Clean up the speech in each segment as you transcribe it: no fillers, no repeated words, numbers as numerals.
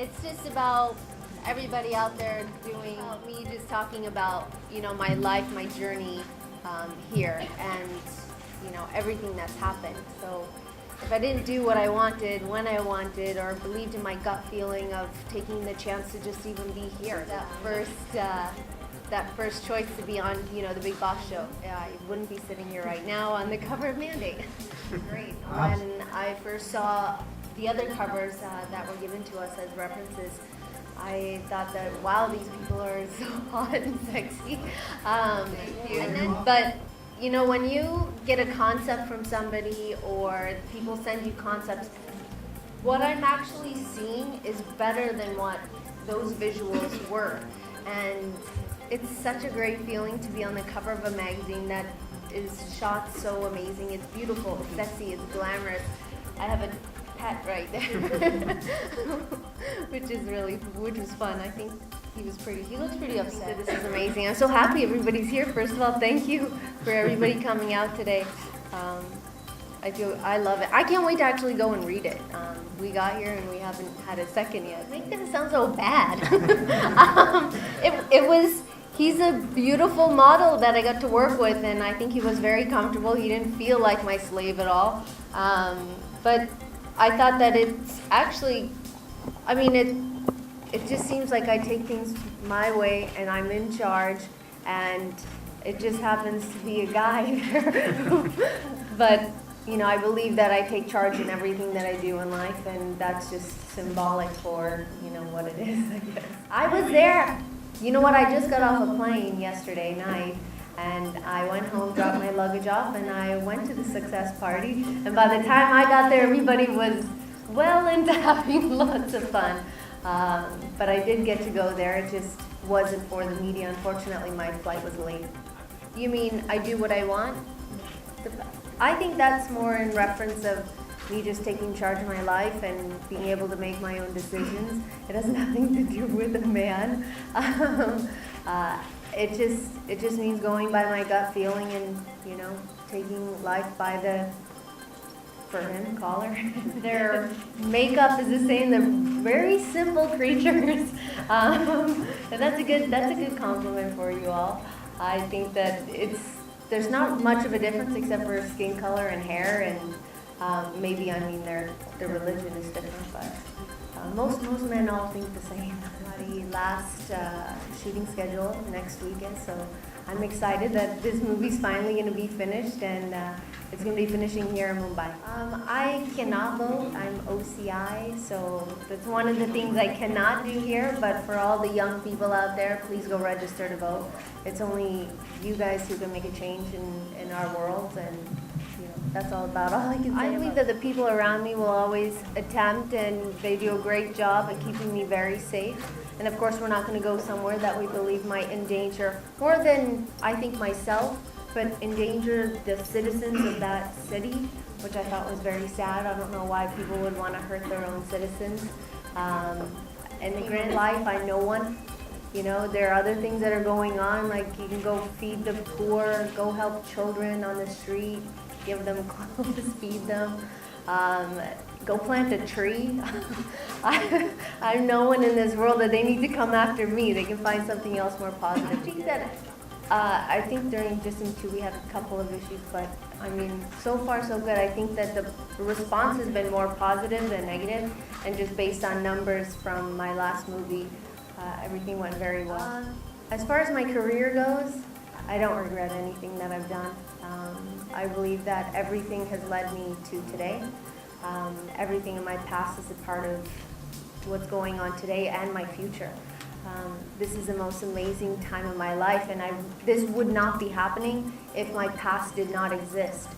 It's just about everybody out there doing, me just talking about, my life, my journey here, and, everything that's happened. So if I didn't do what I wanted, when I wanted, or believed in my gut feeling of taking the chance to just even be here, that first choice to be on, the Big Boss show, I wouldn't be sitting here right now on the cover of Mandate. Great. When I first saw the other covers that were given to us as references, I thought that, wow, these people are so hot and sexy. But when you get a concept from somebody or people send you concepts, what I'm actually seeing is better than what those visuals were. And it's such a great feeling to be on the cover of a magazine that is shot so amazing. It's beautiful, it's sexy, it's glamorous. I have a pet right there, which was fun. I think he looks pretty upset. This is amazing. I'm so happy everybody's here. First of all, thank you for everybody coming out today. I love it. I can't wait to actually go and read it. We got here and we haven't had a second yet. Make that sound so bad. He's a beautiful model that I got to work with, and I think he was very comfortable. He didn't feel like my slave at all. But I thought that it's actually, it just seems like I take things my way and I'm in charge, and it just happens to be a guy there. But, I believe that I take charge in everything that I do in life, and that's just symbolic for, what it is, I guess. I was there. You know what, I just got off a plane yesterday night, and I went home, dropped my luggage off, and I went to the success party. And by the time I got there, everybody was well into having lots of fun. But I did get to go there. It just wasn't for the media. Unfortunately, my flight was late. You mean I do what I want? I think that's more in reference of me just taking charge of my life and being able to make my own decisions. It has nothing to do with a man. It just means going by my gut feeling and, taking life by the, for him, collar. Their makeup is the same. They're very simple creatures. And that's a good compliment for you all. I think that there's not much of a difference except for skin color and hair, and maybe, their religion is different, but most men all think the same. The last shooting schedule next weekend, so I'm excited that this movie's finally going to be finished, and it's going to be finishing here in Mumbai. I cannot vote. I'm OCI, so that's one of the things I cannot do here, but for all the young people out there, please go register to vote. It's only you guys who can make a change in our world, and that's all I can say. I believe that the people around me will always attempt, and they do a great job at keeping me very safe. And of course, we're not going to go somewhere that we believe might endanger, more than I think myself, but endanger the citizens of that city, which I thought was very sad. I don't know why people would want to hurt their own citizens. In the grand life, I know one. There are other things that are going on, like you can go feed the poor, go help children on the street, give them clothes, feed them, go plant a tree. I'm no one in this world that they need to come after me. They can find something else more positive. I think during Distant 2 we had a couple of issues, but so far so good. I think that the response has been more positive than negative, and just based on numbers from my last movie, everything went very well. As far as my career goes, I don't regret anything that I've done. I believe that everything has led me to today. Everything in my past is a part of what's going on today and my future. This is the most amazing time of my life, and this would not be happening if my past did not exist.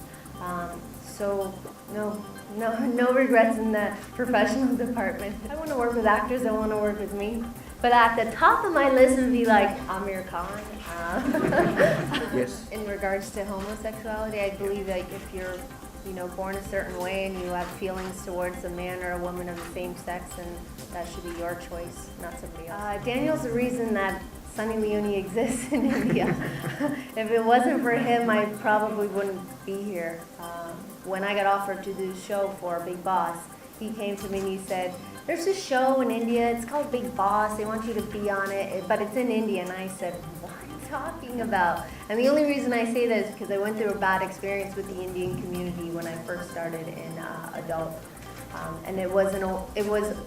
So no regrets in the professional department. I want to work with actors that want to work with me. But at the top of my list would be like Amir Khan. Yes. In regards to homosexuality, I believe like if you're born a certain way and you have feelings towards a man or a woman of the same sex, then that should be your choice, not somebody else. Daniel's the reason that Sunny Leone exists in India. If it wasn't for him, I probably wouldn't be here. When I got offered to do the show for Big Boss, he came to me and he said, there's a show in India, it's called Big Boss, they want you to be on it, but it's in India. And I said, what are you talking about? And the only reason I say that is because I went through a bad experience with the Indian community when I first started in adult. And it was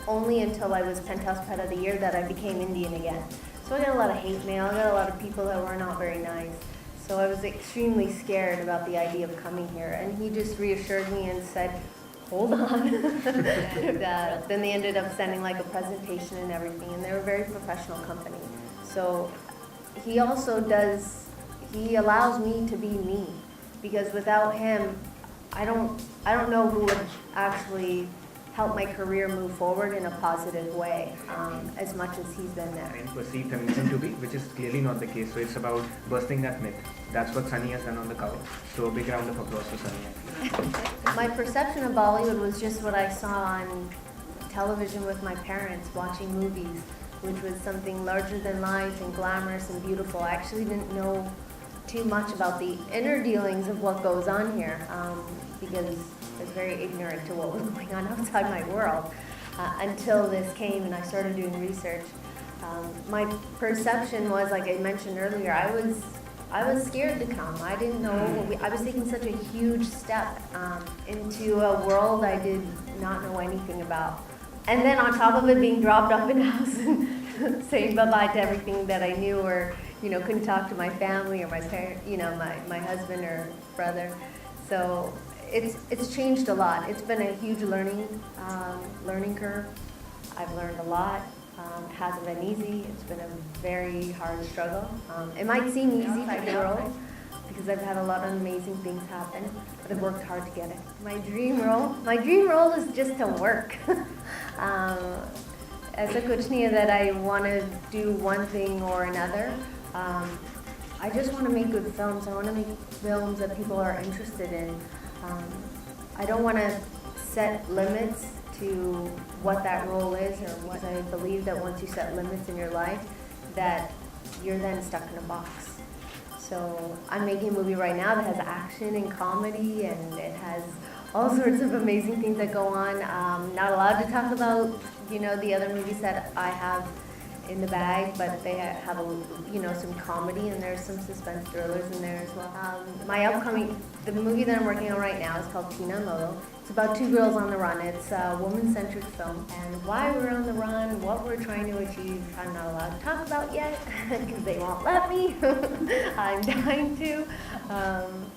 only until I was Penthouse Pet of the Year that I became Indian again. So I got a lot of hate mail, I got a lot of people that were not very nice. So I was extremely scared about the idea of coming here. And he just reassured me and said, hold on. Then they ended up sending like a presentation and everything, and they're a very professional company. So he also he allows me to be me, because without him, I don't know who would actually help my career move forward in a positive way, as much as he's been there. And perceived feminism to be, which is clearly not the case. So it's about busting that myth. That's what Sunny has done on the cover. So a big round of applause for Sunny. My perception of Bollywood was just what I saw on television with my parents watching movies, which was something larger than life and glamorous and beautiful. I actually didn't know too much about the inner dealings of what goes on here, because I was very ignorant to what was going on outside my world until this came and I started doing research. My perception was, like I mentioned earlier, I was scared to come. I didn't know, I was taking such a huge step into a world I did not know anything about. And then on top of it, being dropped off in a house and saying bye-bye to everything that I knew, or couldn't talk to my family or my parent, my husband or brother. So it's changed a lot. It's been a huge learning curve. I've learned a lot. It hasn't been easy. It's been a very hard struggle. It might seem easy for the world because I've had a lot of amazing things happen, but I've worked hard to get it. My dream role is just to work. As a kuchniya that I want to do one thing or another. I just want to make good films. I want to make films that people are interested in. I don't want to set limits to what that role is, or what I believe that once you set limits in your life, that you're then stuck in a box. So I'm making a movie right now that has action and comedy, and it has all sorts of amazing things that go on. Not allowed to talk about, the other movies that I have in the bag, but they have some comedy, and there's some suspense thrillers in there as well. The movie that I'm working on right now is called Tina and Lolo. It's about two girls on the run. It's a woman-centric film, and why we're on the run, what we're trying to achieve, I'm not allowed to talk about yet because they won't let me. I'm dying to,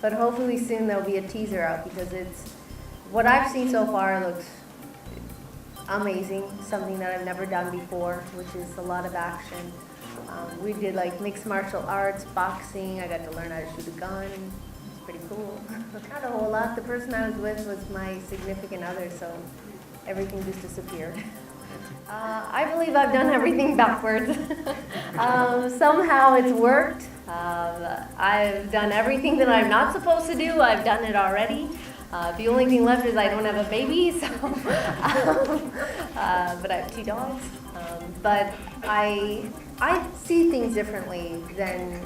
but hopefully soon there'll be a teaser out, because what I've seen so far looks amazing, something that I've never done before, which is a lot of action. We did like mixed martial arts, boxing. I got to learn how to shoot a gun. It's pretty cool. Not a whole lot. The person I was with was my significant other, so everything just disappeared. I believe I've done everything backwards. Somehow it's worked. I've done everything that I'm not supposed to do. I've done it already. The only thing left is I don't have a baby, so but I have 2 dogs. But I see things differently than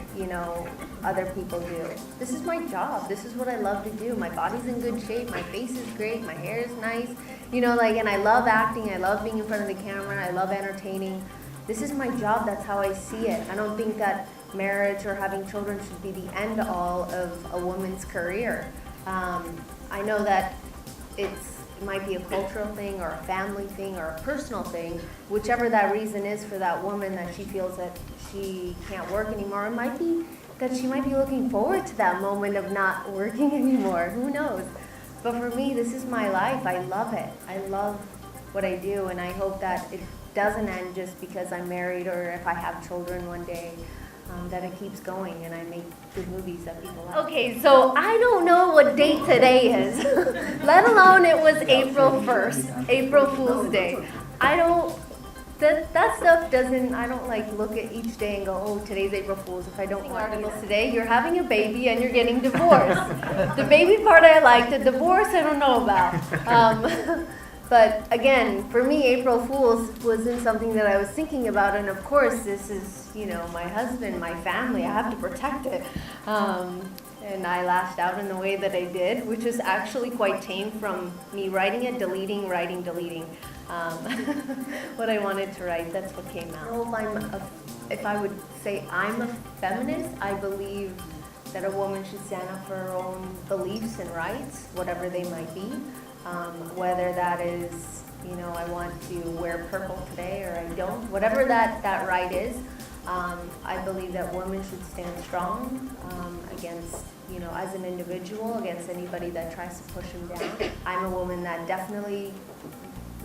other people do. This is my job. This is what I love to do. My body's in good shape. My face is great. My hair is nice. And I love acting. I love being in front of the camera. I love entertaining. This is my job. That's how I see it. I don't think that marriage or having children should be the end all of a woman's career. I know that it might be a cultural thing or a family thing or a personal thing, whichever that reason is for that woman, that she feels that she can't work anymore. It might be that she might be looking forward to that moment of not working anymore. Who knows? But for me, this is my life. I love it. I love what I do, and I hope that it doesn't end just because I'm married, or if I have children one day. That it keeps going and I make good movies that people like. Okay, so I don't know what date today is, let alone it was April 1st, April Fool's Day. That stuff doesn't, I don't look at each day and go, oh, today's April Fool's. If I don't want articles today, you're having a baby and you're getting divorced. The baby part I like, the divorce I don't know about. But again, for me, April Fool's wasn't something that I was thinking about, and of course, this is, my husband, my family. I have to protect it. and I lashed out in the way that I did, which is actually quite tame from me writing it, deleting, writing, deleting. What I wanted to write, that's what came out. If I would say I'm a feminist, I believe that a woman should stand up for her own beliefs and rights, whatever they might be. Whether that is, I want to wear purple today or I don't, whatever that right is, I believe that women should stand strong against, as an individual, against anybody that tries to push them down. I'm a woman that definitely,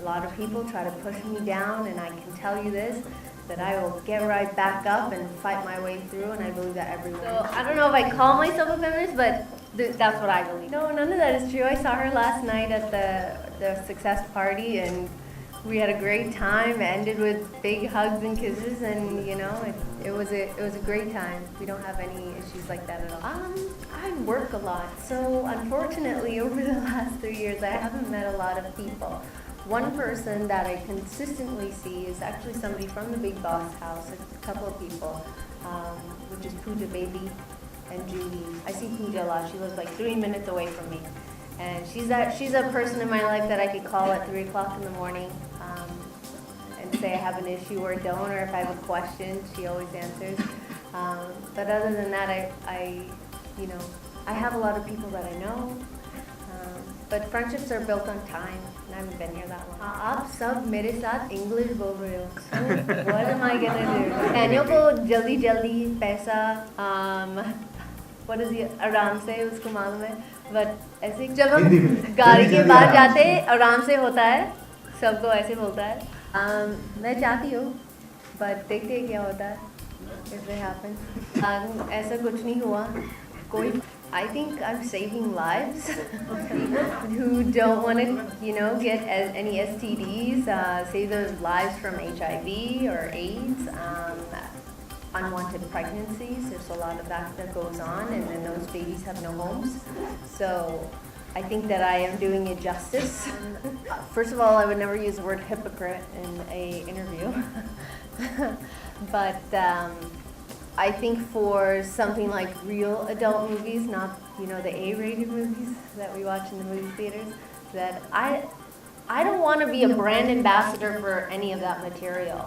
a lot of people try to push me down, and I can tell you this, that I will get right back up and fight my way through, and I believe that everyone. So I don't know if I call myself a feminist, but that's what I believe. No, none of that is true. I saw her last night at the success party, and we had a great time. It ended with big hugs and kisses, and it was a great time. We don't have any issues like that at all. I work a lot, so unfortunately over the last 3 years I haven't met a lot of people. One person that I consistently see is actually somebody from the Big Boss house, a couple of people, which is Pooja Baby and Julie. I see Pooja a lot. She lives like 3 minutes away from me. And she's a person in my life that I could call at 3 o'clock in the morning and say I have an issue or don't, or if I have a question, she always answers. But other than that, I have a lot of people that I know. But friendships are built on time, and I haven't been here that long. आप सब मेरे साथ English बोल रहे हो. So what am I gonna do? Daniel को जल्दी पैसा, what is it? आराम से उसको मालूम है. But ऐसे जब हम गाड़ी के बाद जाते आराम से होता है, सबको ऐसे बोलता है. मैं चाहती हूँ, but देखते हैं क्या होता है. If it happens. ऐसा कुछ नहीं हुआ. कोई. I think I'm saving lives who don't want to, get any STDs, save those lives from HIV or AIDS, unwanted pregnancies. There's a lot of that goes on, and then those babies have no homes. So I think that I am doing it justice. First of all, I would never use the word hypocrite in an interview. But I think for something like real adult movies, not the A-rated movies that we watch in the movie theaters, that I don't want to be a brand ambassador for any of that material.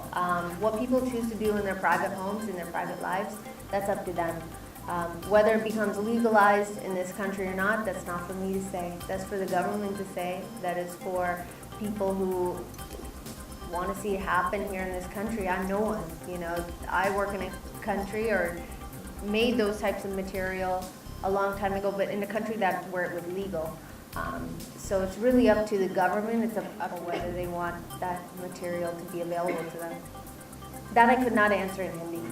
What people choose to do in their private homes, in their private lives, that's up to them. Whether it becomes legalized in this country or not, that's not for me to say. That's for the government to say. That is for people who want to see it happen here in this country. I'm no one. I work in a country or made those types of material a long time ago, but in a country where it was legal. So it's really up to the government. It's up to whether they want that material to be available to them. That I could not answer in Hindi.